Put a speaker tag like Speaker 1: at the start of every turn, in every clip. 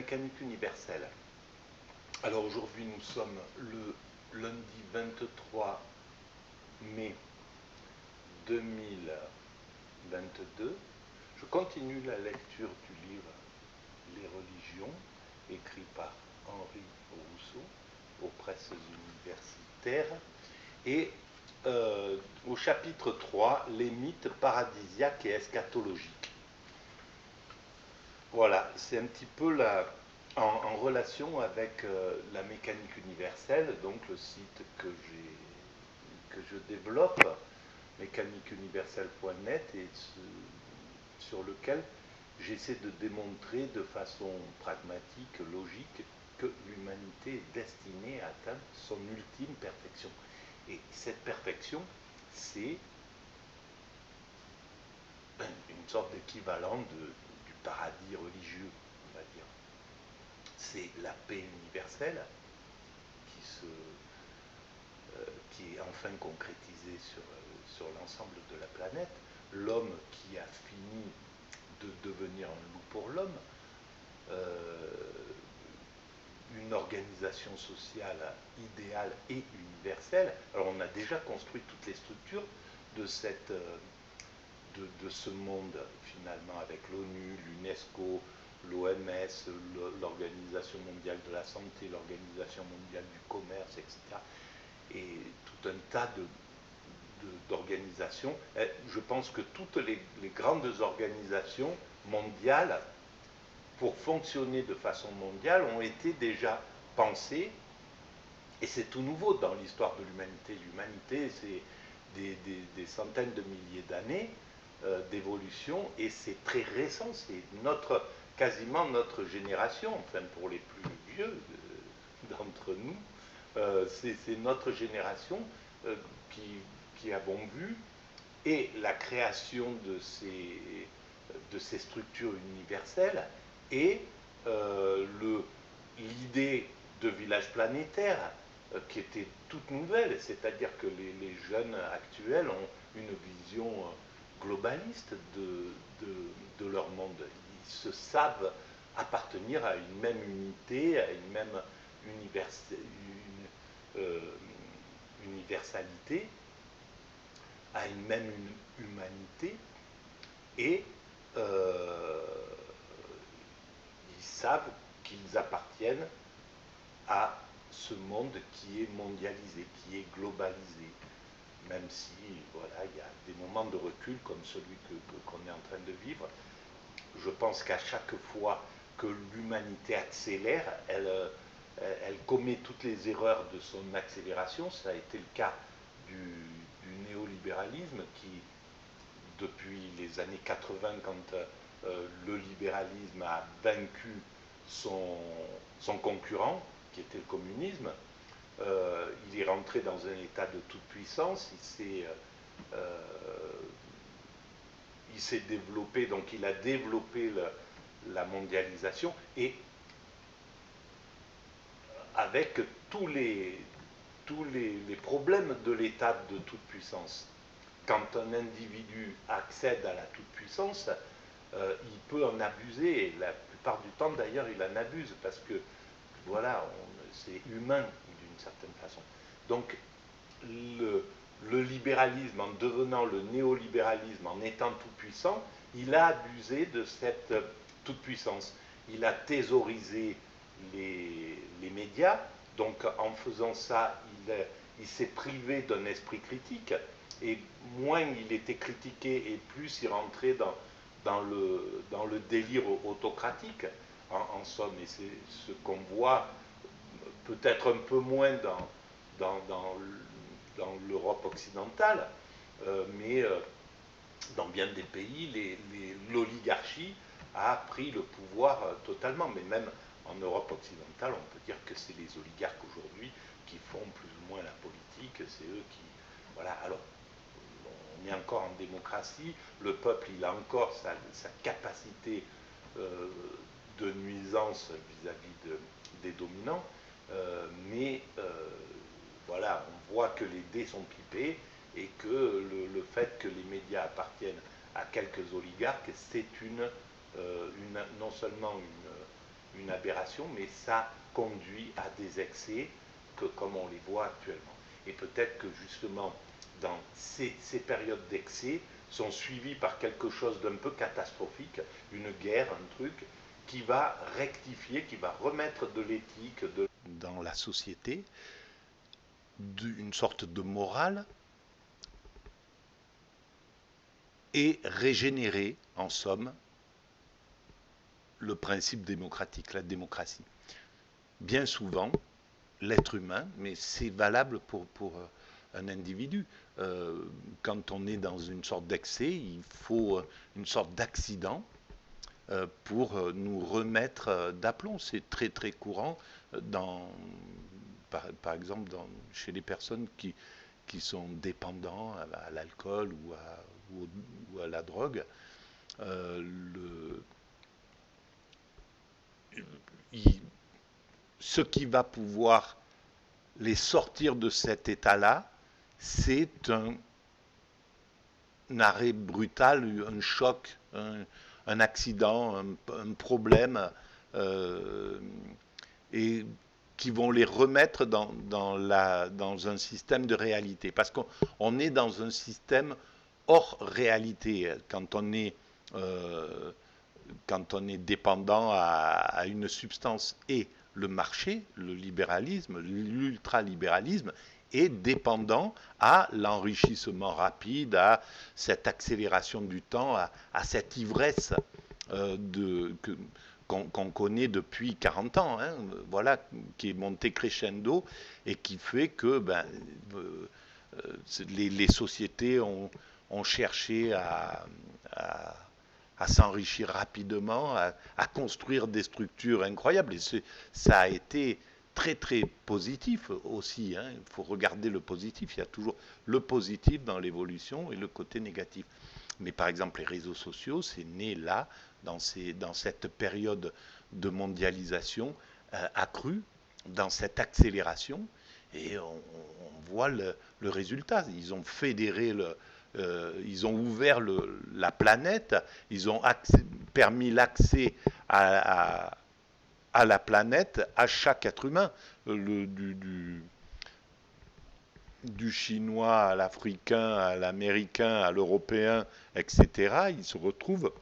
Speaker 1: mécanique universelle. Alors aujourd'hui nous sommes le lundi 23 mai 2022. Je continue la lecture du livre Les religions, écrit par Henri Rousseau aux presses universitaires, et au chapitre 3, les mythes paradisiaques et eschatologiques. Voilà, c'est un petit peu en relation avec la mécanique universelle, donc le site que je développe, mécaniqueuniverselle.net, et sur lequel j'essaie de démontrer de façon pragmatique, logique, que l'humanité est destinée à atteindre son ultime perfection. Et cette perfection, c'est une sorte d'équivalent du paradis religieux, on va dire. C'est la paix universelle qui est enfin concrétisée sur l'ensemble de la planète. L'homme qui a fini de devenir un loup pour l'homme, une organisation sociale idéale et universelle. Alors on a déjà construit toutes les structures de ce monde, finalement, avec l'ONU, l'UNESCO, l'OMS, l'Organisation mondiale de la santé, l'Organisation mondiale du commerce, etc. Et tout un tas d'organisations. Je pense que toutes les grandes organisations mondiales, pour fonctionner de façon mondiale, ont été déjà pensées, et c'est tout nouveau dans l'histoire de l'humanité. L'humanité, c'est des centaines de milliers d'années d'évolution, et c'est très récent, c'est quasiment notre génération, enfin pour les plus vieux d'entre nous, c'est notre génération qui avons vu et la création de ces structures universelles et l'idée de village planétaire qui était toute nouvelle, c'est-à-dire que les jeunes actuels ont une vision globaliste de leur monde. Ils se savent appartenir à une même unité, à une même universalité, à une même humanité, et ils savent qu'ils appartiennent à ce monde qui est mondialisé, qui est globalisé, même si voilà, il y a des moments de recul comme celui qu'on est en train de vivre. Je pense qu'à chaque fois que l'humanité accélère, elle commet toutes les erreurs de son accélération. Ça a été le cas du néolibéralisme qui, depuis les années 80, quand le libéralisme a vaincu son concurrent, qui était le communisme, il est rentré dans un état de toute puissance, il s'est développé, donc il a développé la mondialisation, et avec tous les problèmes de l'état de toute puissance. Quand un individu accède à la toute-puissance, il peut en abuser, et la plupart du temps d'ailleurs il en abuse, parce que voilà, c'est humain d'une certaine façon. Donc le libéralisme, en devenant le néolibéralisme, en étant tout puissant, il a abusé de cette toute-puissance. Il a thésaurisé les médias, donc en faisant ça, il s'est privé d'un esprit critique, et moins il était critiqué et plus il rentrait dans le délire autocratique, en somme, et c'est ce qu'on voit peut-être un peu moins dans l'Europe occidentale, mais dans bien des pays, l'oligarchie a pris le pouvoir totalement, mais même en Europe occidentale, on peut dire que c'est les oligarques aujourd'hui qui font plus ou moins la politique, c'est eux qui... Voilà, alors, on est encore en démocratie, le peuple, il a encore sa capacité de nuisance vis-à-vis des dominants, mais voilà, on voit que les dés sont pipés, et que le fait que les médias appartiennent à quelques oligarques, c'est non seulement une aberration, mais ça conduit à des excès comme on les voit actuellement. Et peut-être que justement, dans ces périodes d'excès, sont suivies par quelque chose d'un peu catastrophique, une guerre, un truc, qui va rectifier, qui va remettre de l'éthique dans la société, une sorte de morale, et régénérer, en somme, le principe démocratique, la démocratie. Bien souvent, l'être humain, mais c'est valable pour un individu, quand on est dans une sorte d'excès, il faut une sorte d'accident pour nous remettre d'aplomb. C'est très très courant par exemple chez les personnes qui sont dépendants à l'alcool ou à la drogue. Ce qui va pouvoir les sortir de cet état-là, c'est un arrêt brutal, un choc, un accident, un problème, et qui vont les remettre dans un système de réalité. Parce qu'on est dans un système hors réalité quand on est dépendant à une substance. Et le marché, le libéralisme, l'ultralibéralisme est dépendant à l'enrichissement rapide, à cette accélération du temps, à cette ivresse qu'on connaît depuis 40 ans, hein, voilà, qui est montée crescendo et qui fait que les sociétés ont cherché à s'enrichir rapidement, à construire des structures incroyables. Et ça a été très très positif aussi, hein. Il faut regarder le positif, il y a toujours le positif dans l'évolution et le côté négatif. Mais par exemple, les réseaux sociaux, c'est né là, dans cette période de mondialisation accrue, dans cette accélération, et on voit le résultat. Ils ont fédéré ils ont ouvert la planète, ils ont permis l'accès à la planète à chaque être humain, du chinois à l'africain, à l'américain, à l'européen, etc. Ils se retrouvent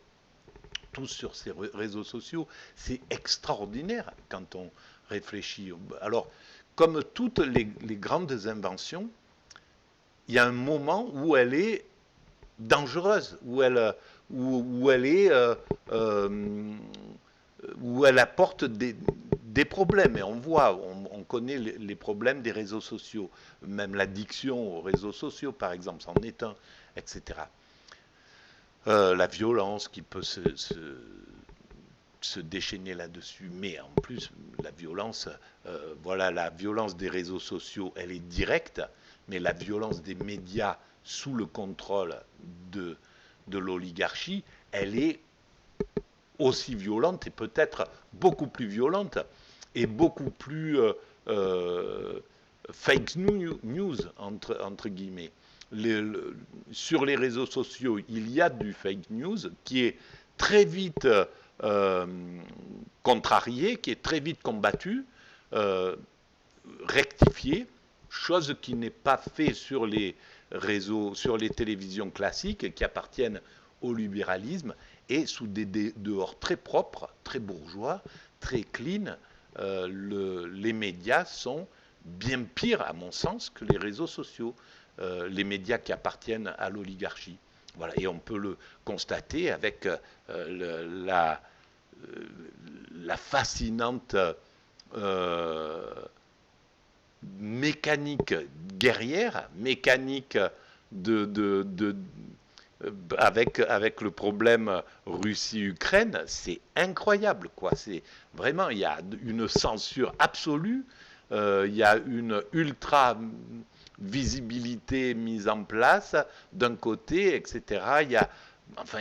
Speaker 1: tous sur ces réseaux sociaux. C'est extraordinaire quand on réfléchit. Alors, comme toutes les grandes inventions, il y a un moment où elle est dangereuse, où elle apporte des problèmes. Et on voit, on connaît les problèmes des réseaux sociaux, même l'addiction aux réseaux sociaux, par exemple, c'en est un, etc. La violence qui peut se déchaîner là-dessus, mais en plus, la violence, la violence des réseaux sociaux, elle est directe, mais la violence des médias sous le contrôle de l'oligarchie, elle est aussi violente et peut-être beaucoup plus violente et beaucoup plus fake news, entre guillemets. Sur les réseaux sociaux, il y a du fake news qui est très vite contrarié, qui est très vite combattu, rectifié, chose qui n'est pas faite sur les réseaux, sur les télévisions classiques qui appartiennent au libéralisme, et sous des dehors très propres, très bourgeois, très clean. Les médias sont bien pires, à mon sens, que les réseaux sociaux, les médias qui appartiennent à l'oligarchie. Voilà, et on peut le constater avec la fascinante mécanique guerrière, mécanique avec le problème Russie-Ukraine. C'est incroyable, quoi. C'est vraiment, il y a une censure absolue, il y a une ultra visibilité mise en place d'un côté, etc. Il y a, enfin,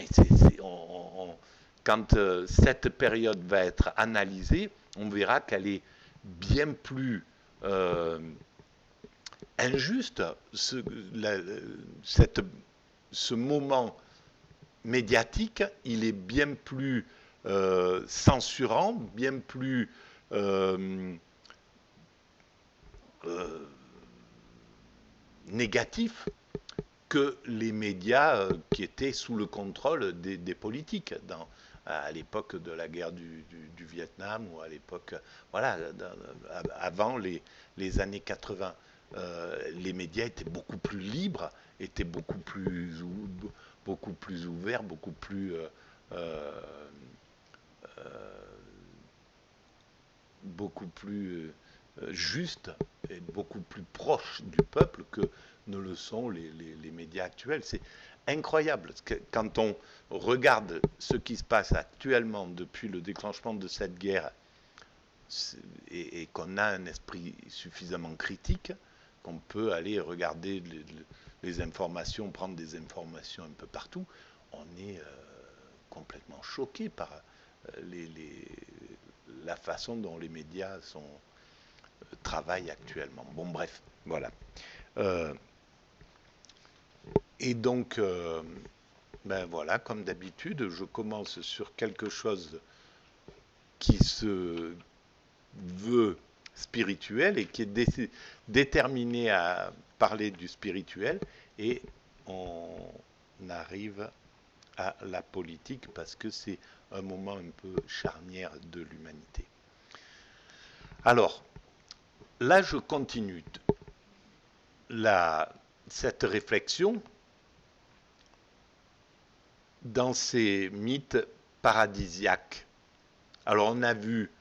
Speaker 1: quand cette période va être analysée, on verra qu'elle est bien plus injuste. Ce moment médiatique, il est bien plus censurant, bien plus négatif que les médias qui étaient sous le contrôle des politiques à l'époque de la guerre du Vietnam ou à l'époque, voilà, avant les années 80. Les médias étaient beaucoup plus libres, étaient beaucoup plus ouverts, beaucoup plus justes et beaucoup plus proches du peuple que ne le sont les médias actuels. C'est incroyable. Quand on regarde ce qui se passe actuellement depuis le déclenchement de cette guerre et qu'on a un esprit suffisamment critique, qu'on peut aller regarder les informations, prendre des informations un peu partout, on est complètement choqué par la façon dont les médias travaillent actuellement. Bon, bref, voilà. Et donc, ben voilà, comme d'habitude, je commence sur quelque chose qui se veut spirituel et qui est déterminé à parler du spirituel, et on arrive à la politique parce que c'est un moment un peu charnière de l'humanité. Alors, là je continue cette réflexion dans ces mythes paradisiaques. Alors on a vu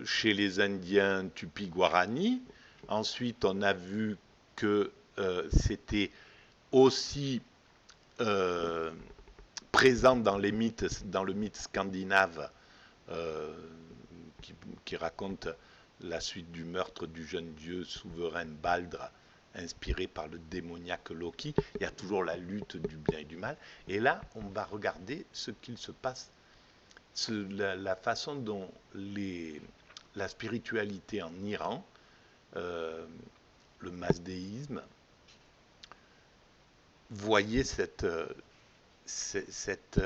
Speaker 1: chez les Indiens Tupi-Guarani, ensuite on a vu que c'était aussi présent dans le mythe scandinave qui raconte la suite du meurtre du jeune dieu souverain Baldr, inspiré par le démoniaque Loki. Il y a toujours la lutte du bien et du mal. Et là, on va regarder ce qu'il se passe, la façon dont la spiritualité en Iran, le masdéisme, voyait cette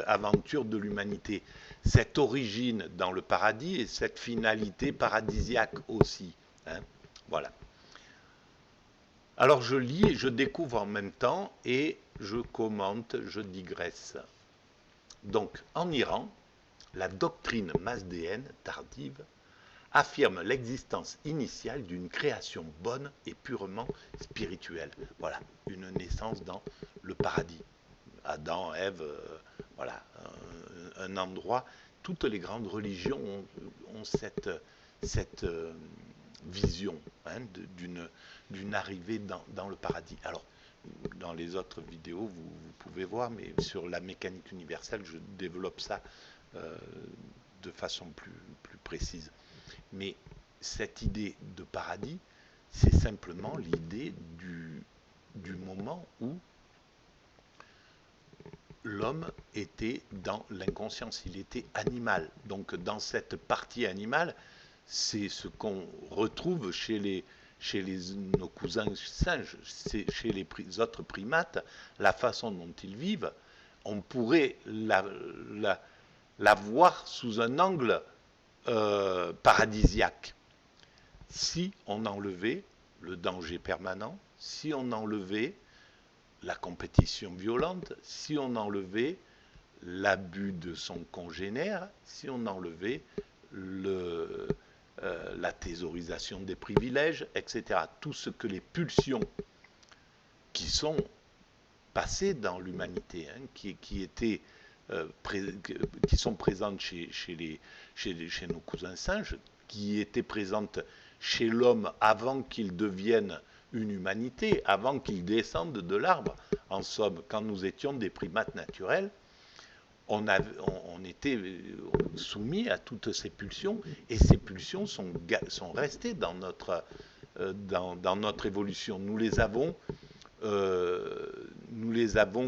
Speaker 1: aventure de l'humanité, cette origine dans le paradis et cette finalité paradisiaque aussi. Hein, voilà. Alors je lis et je découvre en même temps et je commente, je digresse. Donc en Iran, la doctrine masdéenne tardive affirme l'existence initiale d'une création bonne et purement spirituelle. Voilà, une naissance dans le paradis. Adam, Ève, voilà, un endroit. Toutes les grandes religions ont cette vision, hein, d'une arrivée dans le paradis. Alors, dans les autres vidéos, vous pouvez voir, mais sur la mécanique universelle, je développe ça de façon plus précise. Mais cette idée de paradis, c'est simplement l'idée du moment où l'homme était dans l'inconscience, il était animal. Donc dans cette partie animale, c'est ce qu'on retrouve chez nos cousins singes, chez les autres primates, la façon dont ils vivent. On pourrait la voir sous un angle paradisiaque. Si on enlevait le danger permanent, si on enlevait la compétition violente, si on enlevait l'abus de son congénère, si on enlevait la thésaurisation des privilèges, etc. Tout ce que les pulsions qui sont passées dans l'humanité, hein, qui sont présentes chez nos cousins singes, qui étaient présentes chez l'homme avant qu'il devienne une humanité, avant qu'il descende de l'arbre. En somme, quand nous étions des primates naturels, on était soumis à toutes ces pulsions, et ces pulsions sont restées dans notre évolution. Nous les avons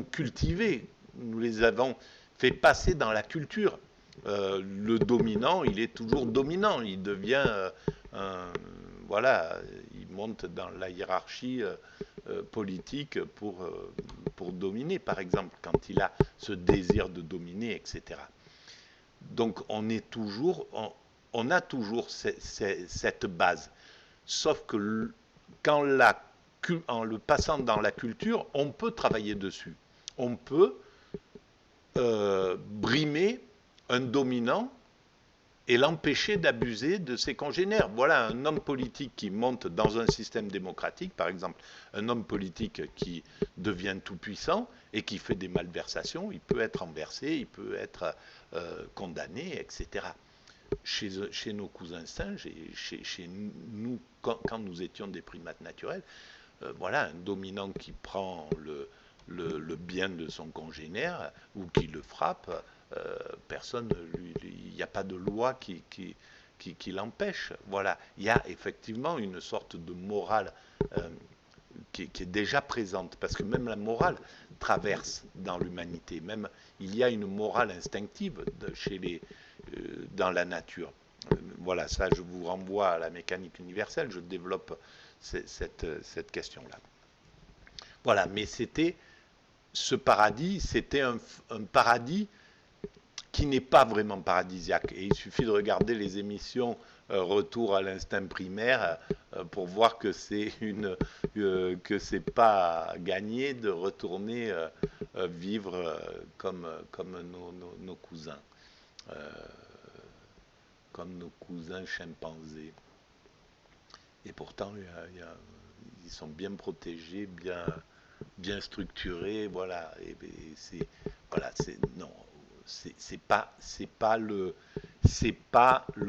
Speaker 1: cultivées, nous les avons fait passer dans la culture. Le dominant, il est toujours dominant, il devient voilà, il monte dans la hiérarchie politique pour dominer, par exemple, quand il a ce désir de dominer, etc. Donc on a toujours cette base. Sauf que quand en le passant dans la culture, on peut travailler dessus. On peut brimer un dominant et l'empêcher d'abuser de ses congénères. Voilà un homme politique qui monte dans un système démocratique, par exemple, un homme politique qui devient tout puissant et qui fait des malversations, il peut être renversé, il peut être condamné, etc. Chez nos cousins singes et chez nous, quand nous étions des primates naturels, voilà, un dominant qui prend le bien de son congénère ou qui le frappe, personne, il n'y a pas de loi qui l'empêche. Voilà, il y a effectivement une sorte de morale qui est déjà présente, parce que même la morale traverse dans l'humanité. Même il y a une morale instinctive dans la nature. Voilà, ça, je vous renvoie à la mécanique universelle. Je développe cette question-là. Voilà, mais ce paradis, c'était un paradis qui n'est pas vraiment paradisiaque. Et il suffit de regarder les émissions Retour à l'instinct primaire pour voir que c'est pas gagné de retourner vivre comme nos cousins, comme nos cousins chimpanzés. Et pourtant, ils sont bien protégés, bien structurés, voilà. Non, c'est pas le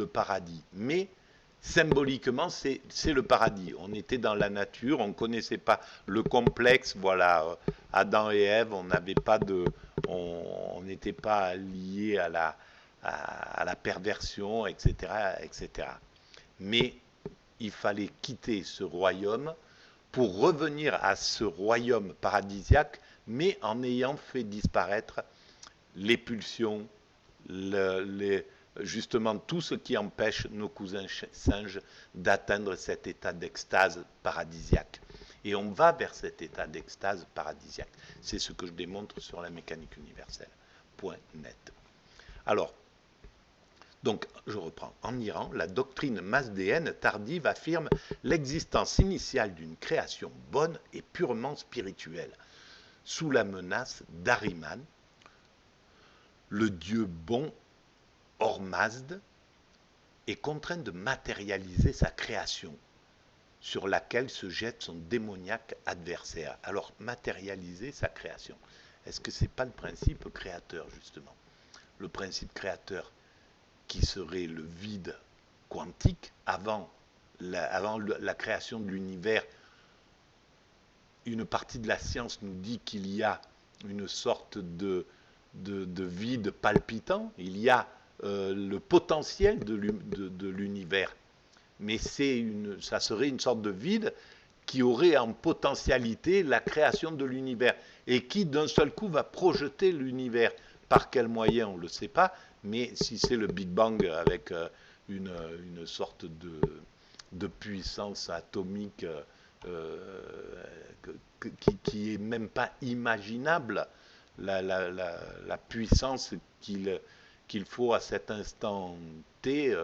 Speaker 1: paradis. Mais symboliquement, c'est le paradis. On était dans la nature, on connaissait pas le complexe, voilà. Adam et Ève, on n'était pas liés à la perversion, etc., etc. Mais il fallait quitter ce royaume pour revenir à ce royaume paradisiaque, mais en ayant fait disparaître les pulsions, justement tout ce qui empêche nos cousins singes d'atteindre cet état d'extase paradisiaque. Et on va vers cet état d'extase paradisiaque. C'est ce que je démontre sur la mécanique universelle. Point net. Alors, donc, je reprends. En Iran, la doctrine mazdéenne tardive affirme l'existence initiale d'une création bonne et purement spirituelle, sous la menace d'Ahriman, le dieu bon Hormazd est contraint de matérialiser sa création, sur laquelle se jette son démoniaque adversaire. Alors, matérialiser sa création, est-ce que ce n'est pas le principe créateur, justement? Le principe créateur qui serait le vide quantique avant la création de l'univers. Une partie de la science nous dit qu'il y a une sorte de vide palpitant, il y a le potentiel de l'univers, mais ça serait une sorte de vide qui aurait en potentialité la création de l'univers et qui d'un seul coup va projeter l'univers. Par quel moyen, on ne le sait pas, mais si c'est le Big Bang avec une sorte de puissance atomique qui n'est même pas imaginable, la puissance qu'il faut à cet instant T,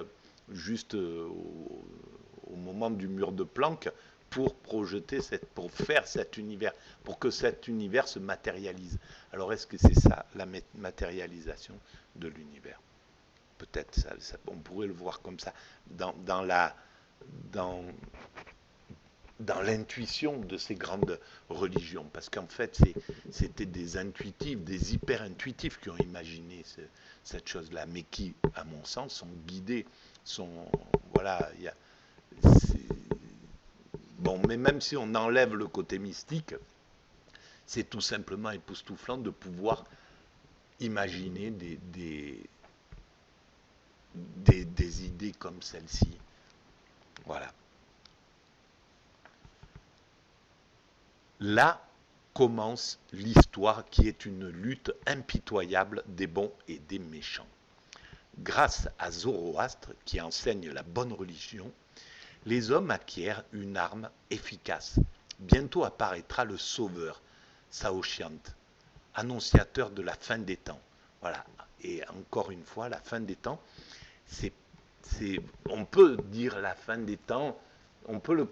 Speaker 1: juste au moment du mur de Planck, pour pour faire cet univers, pour que cet univers se matérialise. Alors est-ce que c'est ça, la matérialisation de l'univers? Peut-être, on pourrait le voir comme ça, dans l'intuition de ces grandes religions, parce qu'en fait, c'était des intuitifs, des hyper-intuitifs qui ont imaginé cette chose-là, mais qui, à mon sens, sont guidés, voilà, bon, mais même si on enlève le côté mystique, c'est tout simplement époustouflant de pouvoir imaginer des idées comme celle-ci. Voilà. Là commence l'histoire qui est une lutte impitoyable des bons et des méchants. Grâce à Zoroastre, qui enseigne la bonne religion, les hommes acquièrent une arme efficace. Bientôt apparaîtra le Sauveur, Saoshyant, annonciateur de la fin des temps. Voilà, et encore une fois, la fin des temps, on peut dire la fin des temps, on peut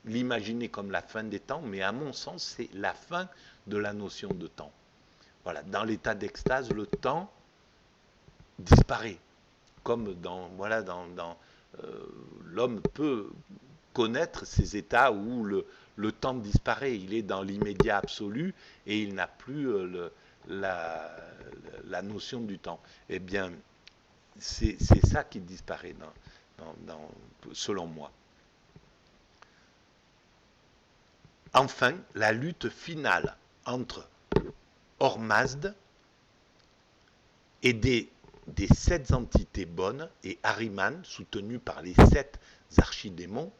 Speaker 1: l'imaginer comme la fin des temps, mais à mon sens, c'est la fin de la notion de temps. Voilà, dans l'état d'extase, le temps disparaît. Comme l'homme peut connaître ces états où le temps disparaît, il est dans l'immédiat absolu et il n'a plus la notion du temps. Eh bien, c'est ça qui disparaît selon moi. Enfin, la lutte finale entre Ormazd et des 7 entités bonnes et Ahriman, soutenu par les 7 archidémons,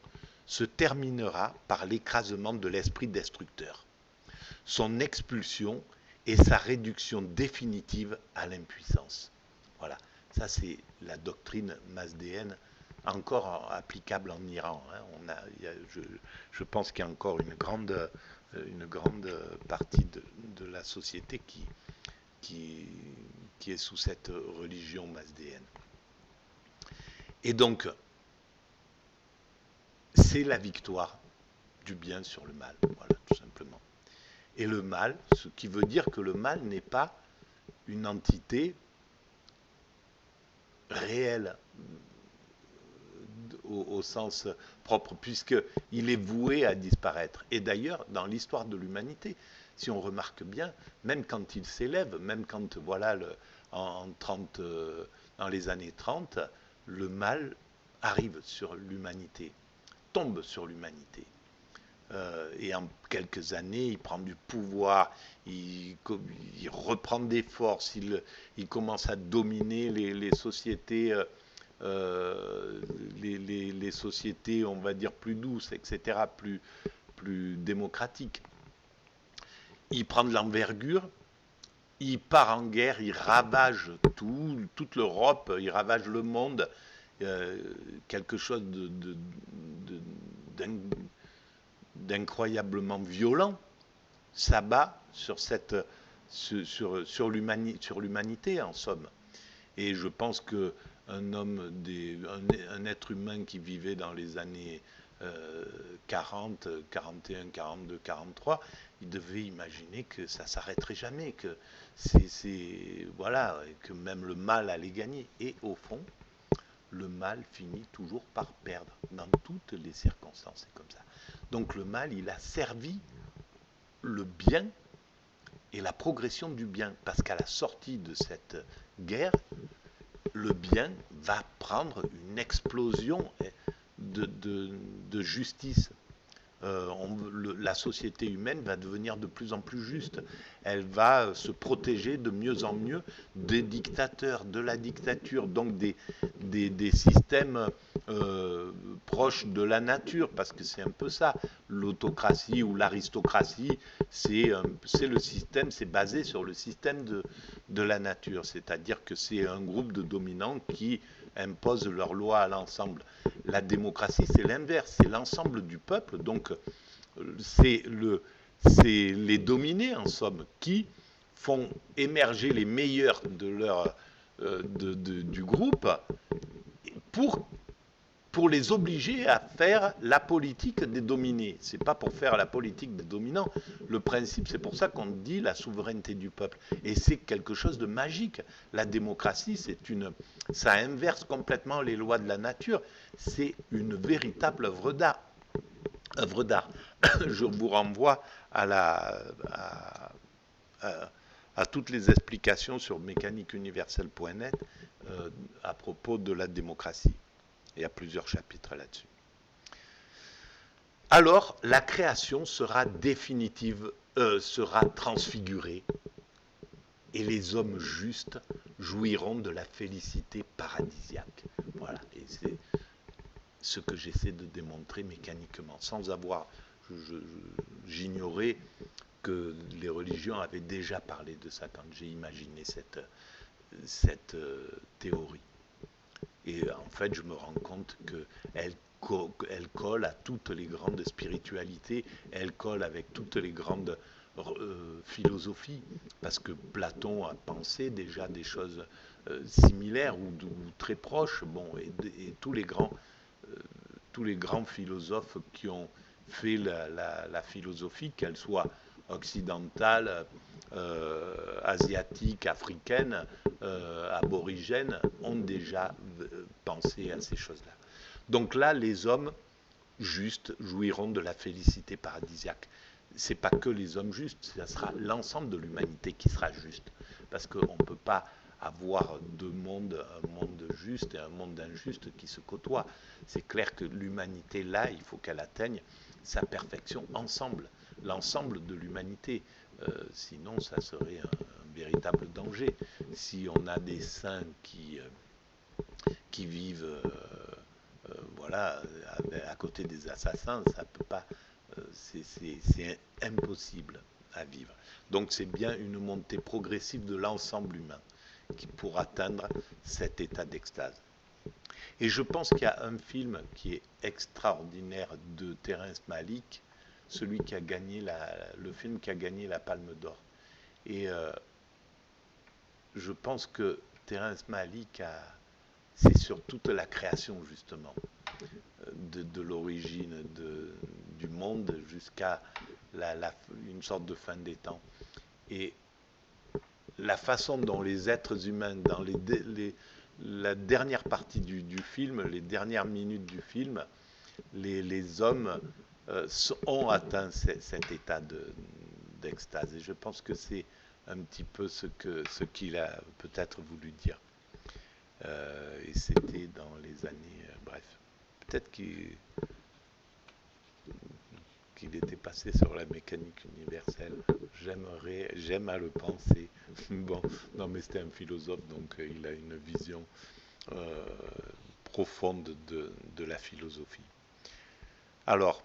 Speaker 1: se terminera par l'écrasement de l'esprit destructeur, son expulsion et sa réduction définitive à l'impuissance. Voilà, ça c'est la doctrine mazdéenne, encore applicable en Iran. Je pense qu'il y a encore une grande partie de la société qui est sous cette religion mazdéenne. Et donc, c'est la victoire du bien sur le mal, voilà, tout simplement. Et le mal, ce qui veut dire que le mal n'est pas une entité réelle au sens propre, puisqu'il est voué à disparaître. Et d'ailleurs, dans l'histoire de l'humanité, si on remarque bien, même quand il s'élève, même quand, voilà, dans les années 30, le mal arrive sur l'humanité, tombe sur l'humanité. Et en quelques années, il prend du pouvoir, il reprend des forces, il commence à dominer les sociétés, les sociétés, on va dire, plus douces, etc., plus démocratiques. Il prend de l'envergure, il part en guerre, il ravage toute l'Europe, il ravage le monde, quelque chose d'incroyablement violent s'abat sur l'humanité, en somme. Et je pense qu'un un être humain qui vivait dans les années 40, 41, 42, 43, il devait imaginer que ça s'arrêterait jamais, que voilà, que même le mal allait gagner. Et au fond, le mal finit toujours par perdre dans toutes les circonstances. C'est comme ça. Donc le mal, il a servi le bien et la progression du bien, parce qu'à la sortie de cette guerre, le bien va prendre une explosion de justice. La société humaine va devenir de plus en plus juste. Elle va se protéger de mieux en mieux des dictateurs, de la dictature, donc des systèmes proches de la nature, parce que c'est un peu ça, l'autocratie ou l'aristocratie, c'est le système, c'est basé sur le système de la nature, c'est-à-dire que c'est un groupe de dominants qui imposent leurs lois à l'ensemble. La démocratie, c'est l'inverse, c'est l'ensemble du peuple, donc c'est les dominés, en somme, qui font émerger les meilleurs du groupe pour les obliger à faire la politique des dominés. C'est pas pour faire la politique des dominants. Le principe, c'est pour ça qu'on dit la souveraineté du peuple. Et c'est quelque chose de magique. La démocratie, ça inverse complètement les lois de la nature. C'est une véritable œuvre d'art. Je vous renvoie à toutes les explications sur mécaniqueuniverselle.net à propos de la démocratie. Il y a plusieurs chapitres là-dessus. Alors, la création sera définitive, sera transfigurée, et les hommes justes jouiront de la félicité paradisiaque. Voilà, et c'est ce que j'essaie de démontrer mécaniquement, sans avoir... J'ignorais que les religions avaient déjà parlé de ça quand j'ai imaginé cette théorie. Et en fait, je me rends compte qu'elle colle à toutes les grandes spiritualités, elle colle avec toutes les grandes
Speaker 2: philosophie, parce que Platon a pensé déjà des choses similaires ou très proches, bon, et tous les grands philosophes qui ont fait la philosophie, qu'elle soit occidentale, asiatique, africaine, aborigène, ont déjà pensé à ces choses-là. Donc là, les hommes justes jouiront de la félicité paradisiaque. C'est pas que les hommes justes, ça sera l'ensemble de l'humanité qui sera juste. Parce qu'on ne peut pas avoir deux mondes, un monde juste et un monde injuste qui se côtoient. C'est clair que l'humanité, là, il faut qu'elle atteigne sa perfection ensemble, l'ensemble de l'humanité. Sinon, ça serait un véritable danger. Si on a des saints qui vivent voilà, à côté des assassins, ça peut pas, c'est impossible à vivre. Donc c'est bien une montée progressive de l'ensemble humain pour atteindre cet état d'extase. Et je pense qu'il y a un film qui est extraordinaire de Terrence Malick, celui qui a gagné le film qui a gagné la Palme d'Or. Et je pense que Terrence Malick c'est sur toute la création justement de l'origine du monde jusqu'à une sorte de fin des temps. Et la façon dont les êtres humains, dans la dernière partie du film, les dernières minutes du film, les hommes ont atteint cet état d'extase. Et je pense que c'est un petit peu ce qu'il a peut-être voulu dire. Et c'était dans les années... bref, peut-être qu'il était passé sur la mécanique universelle. J'aime à le penser. Bon, non, mais c'était un philosophe, donc il a une vision profonde de la philosophie. Alors,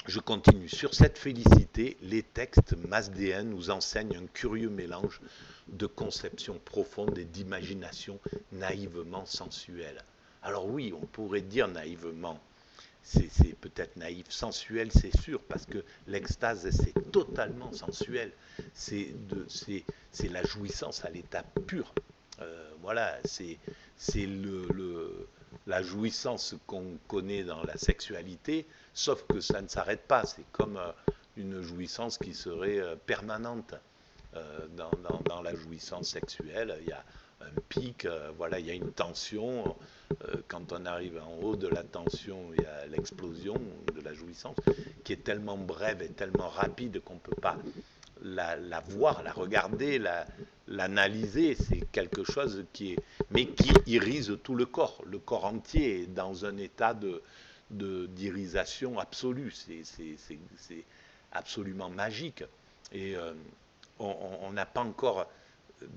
Speaker 2: je continue. Sur cette félicité, les textes masdéens nous enseignent un curieux mélange de conceptions profondes et d'imagination naïvement sensuelle. Alors oui, on pourrait dire naïvement, c'est peut-être naïf, sensuel, c'est sûr, parce que l'extase, c'est totalement sensuel. C'est la jouissance à l'état pur. Voilà, c'est la jouissance qu'on connaît dans la sexualité, sauf que ça ne s'arrête pas. C'est comme une jouissance qui serait permanente. Dans la jouissance sexuelle, il y a un pic, voilà, il y a une tension. Quand on arrive en haut de la tension, il y a l'explosion de la jouissance qui est tellement brève et tellement rapide qu'on ne peut pas la voir, la regarder, l'analyser. C'est quelque chose mais qui irise tout le corps. Le corps entier est dans un état d'irisation absolue. C'est absolument magique. Et on n'a pas encore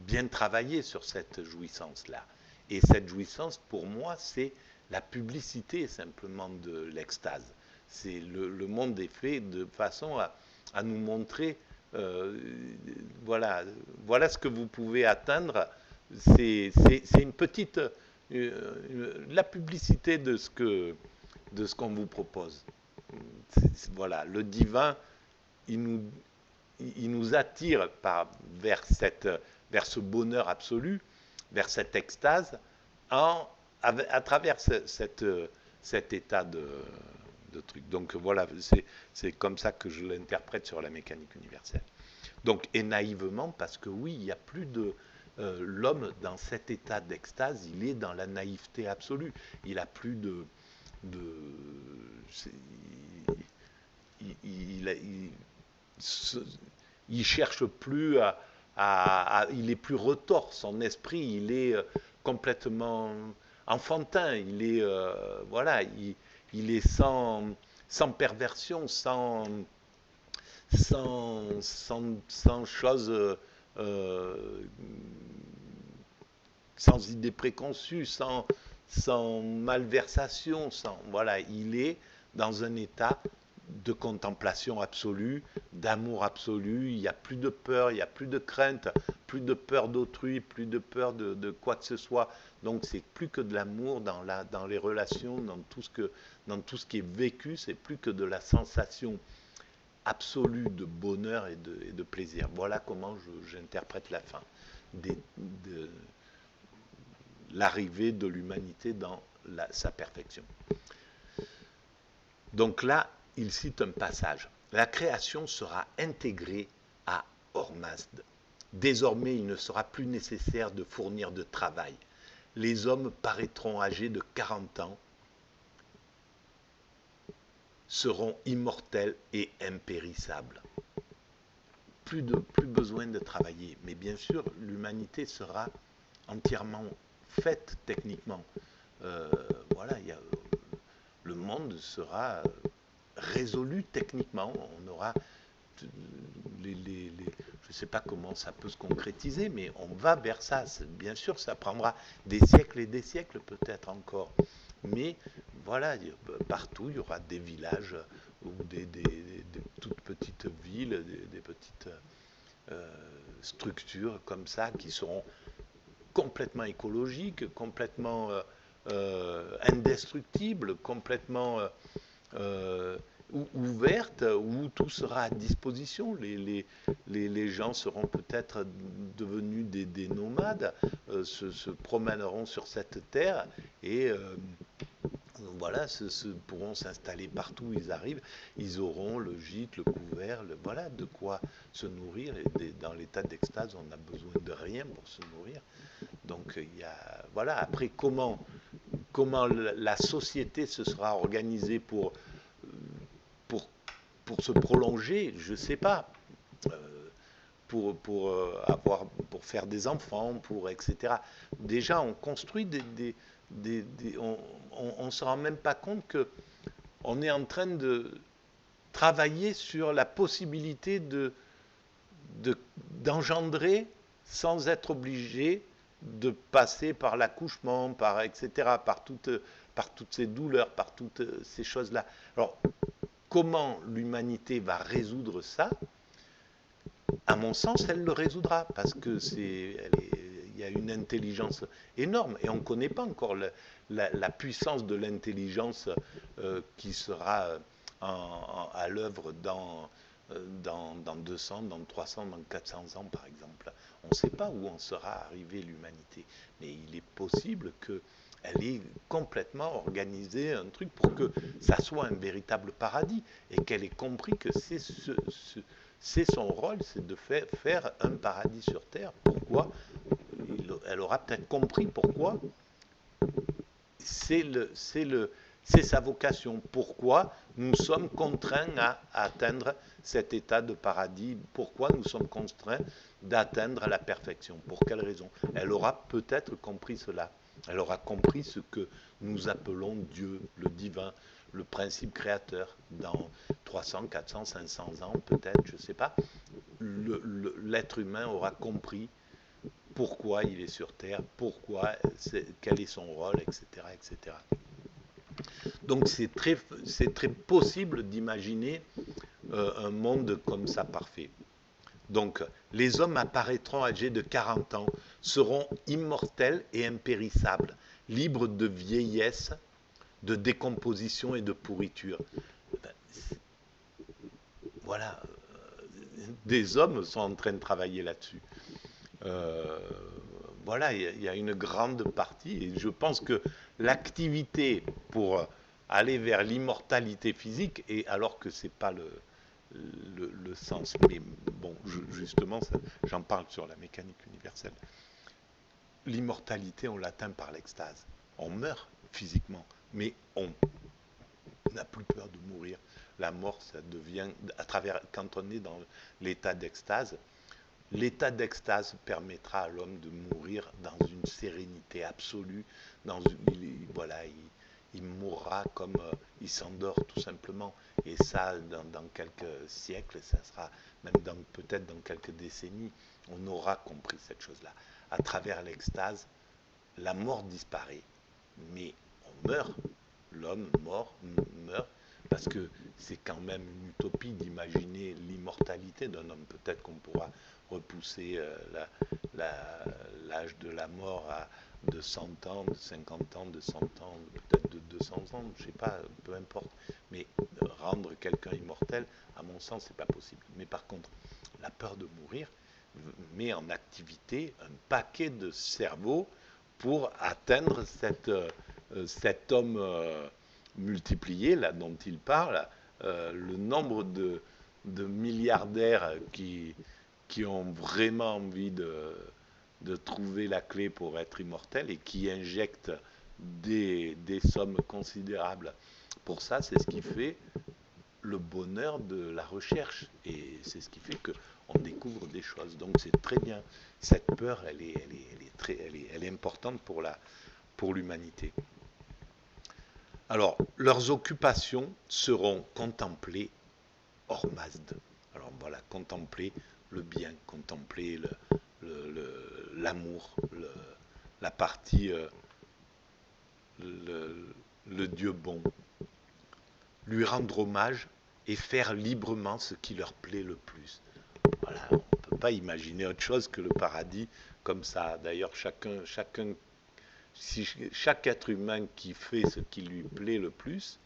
Speaker 2: bien travaillé sur cette jouissance-là. Et cette jouissance, pour moi, c'est la publicité simplement de l'extase. C'est le monde est fait de façon à nous montrer, voilà ce que vous pouvez atteindre. C'est une petite, la publicité de ce qu'on vous propose. Voilà, le divin, il nous attire vers ce bonheur absolu, vers cette extase, à travers cet état de truc. Donc voilà, c'est comme ça que je l'interprète sur la mécanique universelle. Donc, et naïvement, parce que oui, il n'y a plus de... l'homme, dans cet état d'extase, il est dans la naïveté absolue. Il n'a plus il cherche plus il est plus retors, son esprit, il est complètement enfantin, il est voilà, il est sans perversion, sans choses, sans idées préconçues, sans malversation, voilà, il est dans un état de contemplation absolue, d'amour absolu. Il n'y a plus de peur, il n'y a plus de crainte, plus de peur d'autrui, plus de peur de quoi que ce soit. Donc c'est plus que de l'amour dans les relations, dans tout ce qui est vécu, c'est plus que de la sensation absolue de bonheur et de plaisir. Voilà comment j'interprète la fin, de l'arrivée de l'humanité dans sa perfection. Donc là, il cite un passage. La création sera intégrée à Hormasde. Désormais, il ne sera plus nécessaire de fournir de travail. Les hommes paraîtront âgés de 40 ans, seront immortels et impérissables. Plus besoin de travailler. Mais bien sûr, l'humanité sera entièrement faite techniquement. Voilà, le monde sera résolu techniquement. On aura je ne sais pas comment ça peut se concrétiser, mais on va vers ça. Bien sûr, ça prendra des siècles et des siècles peut-être encore. Mais voilà, partout, il y aura des villages ou des toutes petites villes, des petites structures comme ça qui seront complètement écologiques, complètement indestructibles, complètement ouverte, où tout sera à disposition. Les gens seront peut-être devenus des nomades, se promèneront sur cette terre et voilà, pourront s'installer partout où ils arrivent. Ils auront le gîte, le couvert, voilà, de quoi se nourrir. Et dans l'état d'extase, on n'a besoin de rien pour se nourrir. Donc il y a, voilà. Après, comment la société se sera organisée pour se prolonger, je ne sais pas, pour faire des enfants, etc. Déjà, on construit on ne se rend même pas compte qu'on est en train de travailler sur la possibilité d'engendrer sans être obligé de passer par l'accouchement, etc., par toutes ces douleurs, par toutes ces choses-là. Alors, comment l'humanité va résoudre ça? À mon sens, elle le résoudra, parce que il y a une intelligence énorme, et on ne connaît pas encore la puissance de l'intelligence qui sera à l'œuvre dans 200, dans 300, dans 400 ans, par exemple. On ne sait pas où en sera arrivée l'humanité, mais il est possible qu'elle ait complètement organisé un truc pour que ça soit un véritable paradis, et qu'elle ait compris que c'est son rôle, c'est de faire un paradis sur Terre. Pourquoi? Elle aura peut-être compris pourquoi. C'est sa vocation. Pourquoi nous sommes contraints à atteindre cet état de paradis? Pourquoi nous sommes contraints d'atteindre la perfection? Pour quelle raison? Elle aura peut-être compris cela. Elle aura compris ce que nous appelons Dieu, le divin, le principe créateur. Dans 300, 400, 500 ans, peut-être, je ne sais pas, l'être humain aura compris pourquoi il est sur Terre, quel est son rôle, etc., etc. Donc c'est très possible d'imaginer un monde comme ça parfait. Donc les hommes apparaîtront âgés de 40 ans, seront immortels et impérissables, libres de vieillesse, de décomposition et de pourriture. Voilà, des hommes sont en train de travailler là-dessus. Voilà, il y a une grande partie, et je pense que l'activité pour aller vers l'immortalité physique, et alors que c'est pas le sens, mais bon, justement, j'en parle sur la mécanique universelle. L'immortalité, on l'atteint par l'extase. On meurt physiquement, mais on n'a plus peur de mourir. La mort, ça devient, quand on est dans l'état d'extase, l'état d'extase permettra à l'homme de mourir dans une sérénité absolue. Il mourra comme il s'endort tout simplement. Et ça, dans quelques siècles, ça sera même peut-être dans quelques décennies, on aura compris cette chose-là. À travers l'extase, la mort disparaît, mais on meurt. L'homme meurt, parce que c'est quand même une utopie d'imaginer l'immortalité d'un homme. Peut-être qu'on pourra repousser l'âge de la mort de 100 ans, de 50 ans, de 100 ans, peut-être de 200 ans, je ne sais pas, peu importe. Mais rendre quelqu'un immortel, à mon sens, c'est pas possible. Mais par contre, la peur de mourir met en activité un paquet de cerveaux pour atteindre cet homme multiplié, là, dont il parle, le nombre de milliardaires qui ont vraiment envie de trouver la clé pour être immortel et qui injectent des sommes considérables pour ça. C'est ce qui fait le bonheur de la recherche et c'est ce qui fait qu'on découvre des choses. Donc c'est très bien. Cette peur, elle est importante pour l'humanité. Alors, leurs occupations seront contemplées hors Mazd. Alors voilà, contempler le bien, contempler l'amour, la partie, le Dieu bon, lui rendre hommage et faire librement ce qui leur plaît le plus. Voilà, on ne peut pas imaginer autre chose que le paradis comme ça. D'ailleurs, chaque être humain qui fait ce qui lui plaît le plus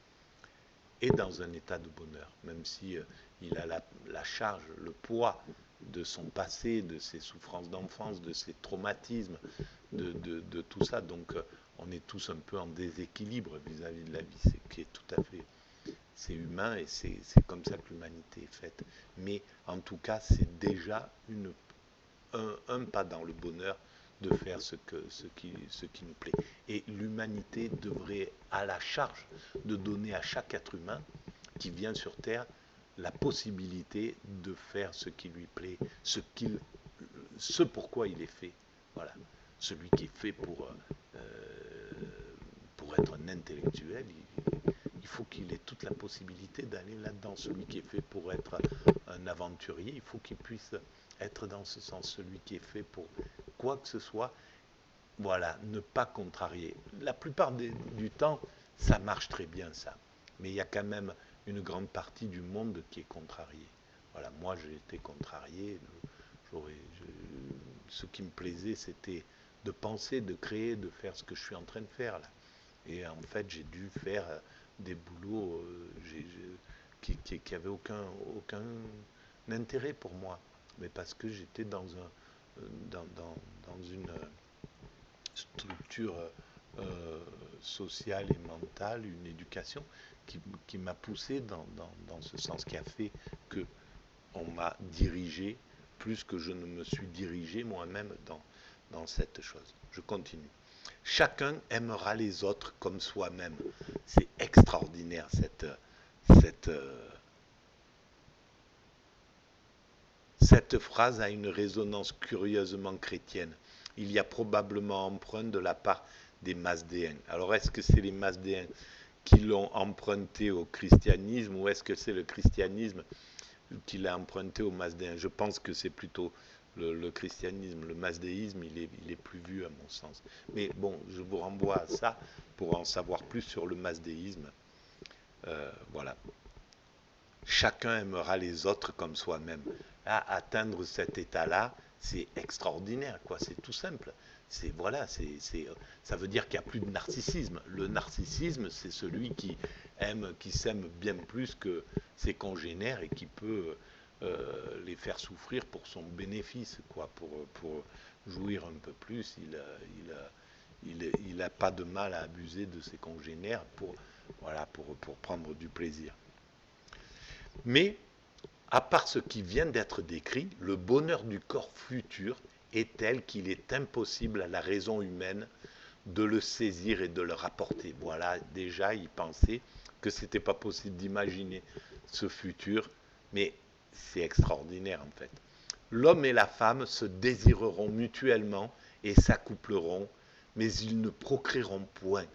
Speaker 2: est dans un état de bonheur, même si il a la charge, le poids de son passé, de ses souffrances d'enfance, de ses traumatismes, de tout ça. Donc on est tous un peu en déséquilibre vis-à-vis de la vie, c'est qui est tout à fait, c'est humain et c'est comme ça que l'humanité est faite. Mais en tout cas, c'est déjà un pas dans le bonheur de faire ce qui nous plaît. Et l'humanité devrait à la charge de donner à chaque être humain qui vient sur Terre la possibilité de faire ce qui lui plaît, ce pourquoi il est fait. Voilà. Celui qui est fait pour être un intellectuel, il faut qu'il ait toute la possibilité d'aller là-dedans. Celui qui est fait pour être un aventurier, il faut qu'il puisse être dans ce sens. Celui qui est fait pour quoi que ce soit, voilà, ne pas contrarier. La plupart du temps, ça marche très bien ça. Mais il y a quand même une grande partie du monde qui est contrarié. Voilà, moi j'ai été contrarié. Ce qui me plaisait, c'était de penser, de créer, de faire ce que je suis en train de faire là. Et en fait, j'ai dû faire des boulots qui n'avaient aucun intérêt pour moi. Mais parce que j'étais dans une structure sociale et mentale, une éducation qui m'a poussé dans ce sens, qui a fait que on m'a dirigé plus que je ne me suis dirigé moi-même dans cette chose. Je continue. Chacun aimera les autres comme soi-même. C'est extraordinaire cette phrase a une résonance curieusement chrétienne. Il y a probablement emprunt de la part des Mazdéens. Alors est-ce que c'est les Mazdéens qui l'ont emprunté au christianisme ou est-ce que c'est le christianisme qui l'a emprunté aux Mazdéens? Je pense que c'est plutôt le christianisme. Le mazdéisme, il est plus vu à mon sens. Mais bon, je vous renvoie à ça pour en savoir plus sur le mazdéisme. Voilà. Chacun aimera les autres comme soi-même. À atteindre cet état-là, c'est extraordinaire, quoi. C'est tout simple. Ça veut dire qu'il n'y a plus de narcissisme. Le narcissisme, c'est celui qui s'aime bien plus que ses congénères et qui peut les faire souffrir pour son bénéfice, quoi, pour jouir un peu plus. Il n'a pas de mal à abuser de ses congénères pour prendre du plaisir. Mais, à part ce qui vient d'être décrit, le bonheur du corps futur est tel qu'il est impossible à la raison humaine de le saisir et de le rapporter. Voilà, déjà, il pensait que ce n'était pas possible d'imaginer ce futur, mais c'est extraordinaire en fait. L'homme et la femme se désireront mutuellement et s'accoupleront, mais ils ne procréeront point.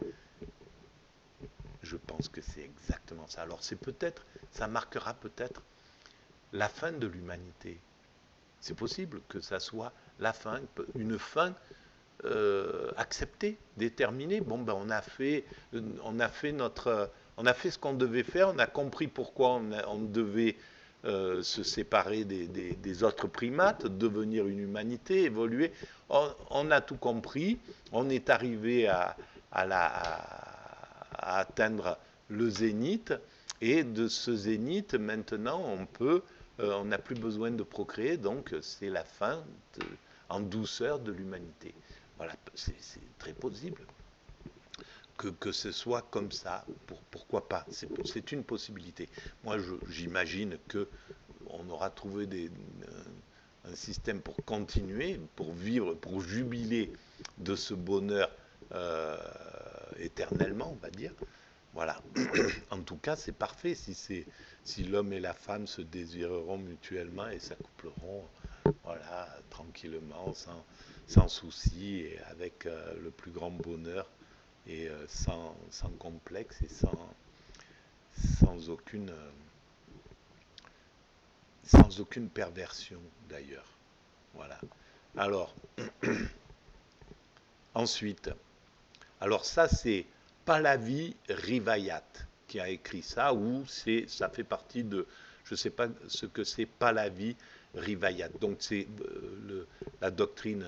Speaker 2: Je pense que c'est exactement ça. Alors ça marquera peut-être la fin de l'humanité. C'est possible que ça soit la fin, une fin acceptée, déterminée. Bon, ben on a fait ce qu'on devait faire, on a compris pourquoi on devait se séparer des autres primates, devenir une humanité, évoluer. On a tout compris, on est arrivé à atteindre le zénith, et de ce zénith, maintenant, on n'a plus besoin de procréer, donc c'est la fin en douceur de l'humanité. Voilà, c'est très possible que ce soit comme ça. Pourquoi pas? C'est une possibilité. Moi, j'imagine que on aura trouvé un système pour continuer, pour vivre, pour jubiler de ce bonheur éternellement, on va dire. Voilà. En tout cas, c'est parfait si l'homme et la femme se désireront mutuellement et s'accoupleront, voilà, tranquillement, sans souci, et avec le plus grand bonheur, et sans complexe, et sans aucune perversion d'ailleurs. Voilà. Alors, ensuite, alors ça c'est Pahlavi Rivayat qui a écrit ça, ou ça fait partie de, je ne sais pas ce que c'est Pahlavi Rivayat. Donc c'est la doctrine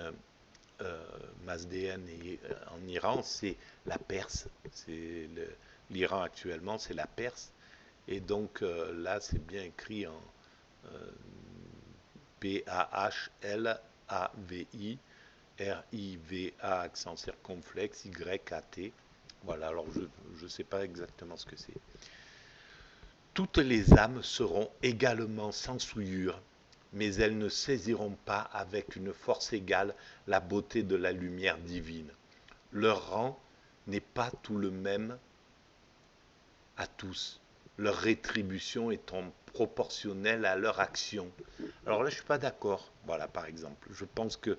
Speaker 2: mazdéenne en Iran, c'est la Perse. C'est l'Iran actuellement, c'est la Perse. Et donc là, c'est bien écrit en P-A-H-L-A-V-I R-I-V-A accent circonflexe Y-A-T. Voilà, alors je ne sais pas exactement ce que c'est. Toutes les âmes seront également sans souillure, mais elles ne saisiront pas avec une force égale la beauté de la lumière divine. Leur rang n'est pas tout le même à tous. Leur rétribution étant proportionnelle à leur action. Alors là, je ne suis pas d'accord. Voilà, par exemple. Je pense que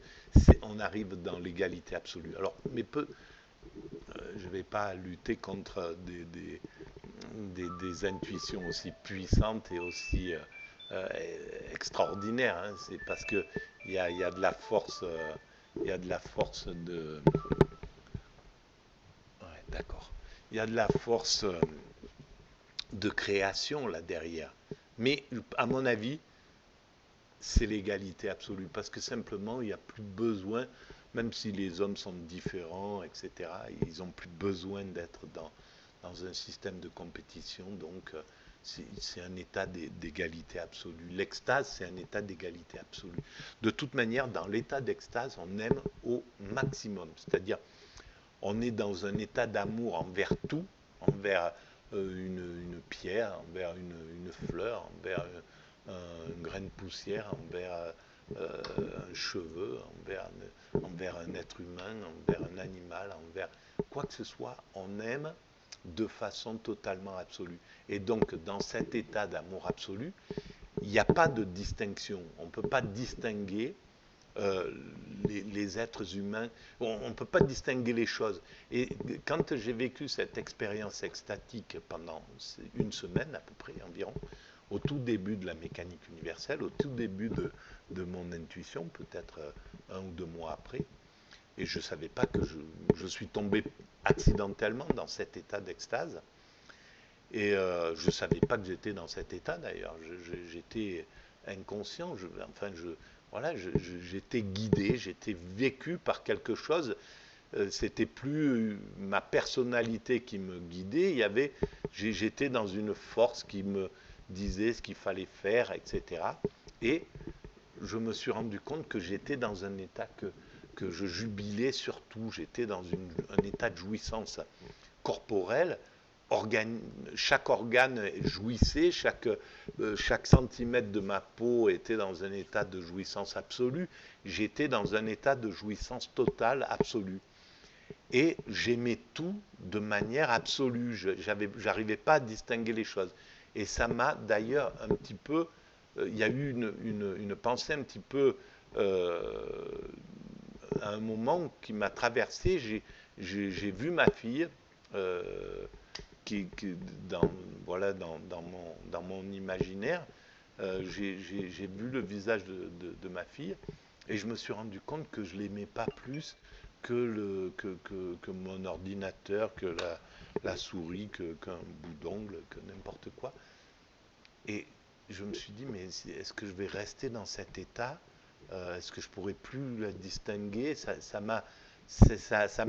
Speaker 2: on arrive dans l'égalité absolue. Alors, mais je ne vais pas lutter contre des intuitions aussi puissantes et aussi extraordinaires. Hein. C'est parce que il y a de la force, il y a de la force de. Ouais, d'accord. Il y a de la force de création là derrière. Mais à mon avis, c'est l'égalité absolue, parce que simplement, il n'y a plus besoin, même si les hommes sont différents, etc., ils n'ont plus besoin d'être dans un système de compétition, donc c'est un état d'égalité absolue. L'extase, c'est un état d'égalité absolue. De toute manière, dans l'état d'extase, on aime au maximum, c'est-à-dire on est dans un état d'amour envers tout, envers une pierre, envers une fleur, envers un grain de poussière, envers un cheveu, envers un être humain, envers un animal, envers quoi que ce soit, on aime de façon totalement absolue. Et donc, dans cet état d'amour absolu, il n'y a pas de distinction. On ne peut pas distinguer euh, les êtres humains. On ne peut pas distinguer les choses. Et quand j'ai vécu cette expérience extatique pendant une semaine à peu près environ, au tout début de la mécanique universelle, au tout début de mon intuition, peut-être 1 ou 2 mois après, et je ne savais pas que je suis tombé accidentellement dans cet état d'extase, et je ne savais pas que j'étais dans cet état d'ailleurs, j'étais inconscient, voilà, j'étais guidé, j'étais vécu par quelque chose. C'était plus ma personnalité qui me guidait. J'étais dans une force qui me disait ce qu'il fallait faire, etc. Et je me suis rendu compte que j'étais dans un état que je jubilais surtout. J'étais dans un état de jouissance corporelle. Chaque organe jouissait, chaque centimètre de ma peau était dans un état de jouissance absolue. J'étais dans un état de jouissance totale, absolue. Et j'aimais tout de manière absolue. J'arrivais pas à distinguer les choses. Et ça m'a d'ailleurs un petit peu. Il y a eu une pensée un petit peu. À un moment qui m'a traversé, j'ai vu ma fille. Qui voilà, dans mon imaginaire, j'ai vu le visage de ma fille, et je me suis rendu compte que je ne l'aimais pas plus que mon ordinateur, que la souris, qu'un bout d'ongle, que n'importe quoi. Et je me suis dit, mais est-ce que je vais rester dans cet état? Est-ce que je pourrais plus la distinguer? Ça m'a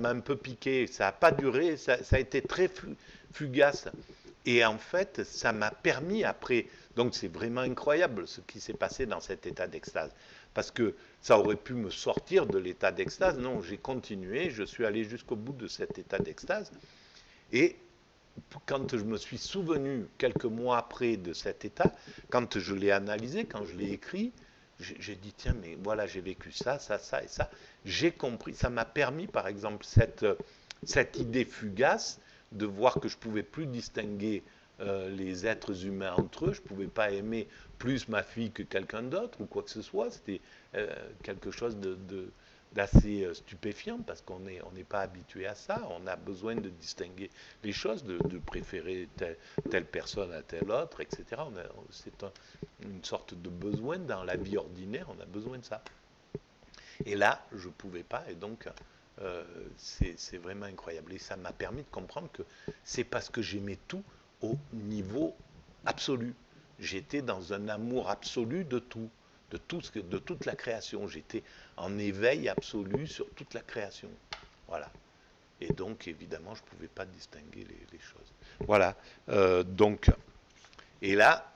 Speaker 2: un peu piqué. Ça n'a pas duré, ça a été très fugace. Et en fait, ça m'a permis après, donc c'est vraiment incroyable ce qui s'est passé dans cet état d'extase. Parce que ça aurait pu me sortir de l'état d'extase. Non, j'ai continué, je suis allé jusqu'au bout de cet état d'extase. Et quand je me suis souvenu quelques mois après de cet état, quand je l'ai analysé, quand je l'ai écrit, j'ai dit, tiens, mais voilà, j'ai vécu ça, ça, ça et ça. J'ai compris, ça m'a permis, par exemple, cette idée fugace de voir que je ne pouvais plus distinguer les êtres humains entre eux. Je ne pouvais pas aimer plus ma fille que quelqu'un d'autre ou quoi que ce soit. C'était quelque chose d'assez stupéfiant parce qu'on n'est pas habitué à ça. On a besoin de distinguer les choses, de préférer telle personne à telle autre, etc. C'est une sorte de besoin dans la vie ordinaire, on a besoin de ça. Et là, je ne pouvais pas, et donc c'est vraiment incroyable. Et ça m'a permis de comprendre que c'est parce que j'aimais tout au niveau absolu. J'étais dans un amour absolu de tout, de toute la création. J'étais en éveil absolu sur toute la création. Voilà. Et donc, évidemment, je ne pouvais pas distinguer les choses. Voilà. Donc, et là,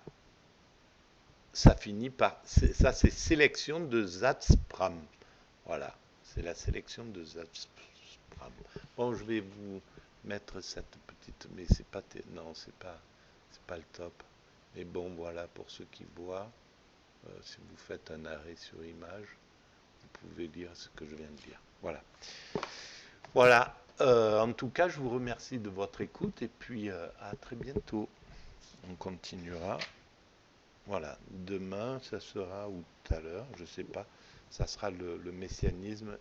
Speaker 2: ça finit par... Ça, c'est sélection de Zatspram. Voilà. C'est la sélection de Zatspram. Bon, je vais vous mettre cette petite... Mais c'est pas... Non, c'est pas le top. Mais bon, voilà, pour ceux qui voient, si vous faites un arrêt sur image, vous pouvez lire ce que je viens de dire. Voilà. Voilà. En tout cas, je vous remercie de votre écoute et puis à très bientôt. On continuera. Voilà. Demain, ça sera, ou tout à l'heure, je ne sais pas, ça sera le messianisme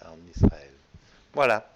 Speaker 2: en Israël. Voilà.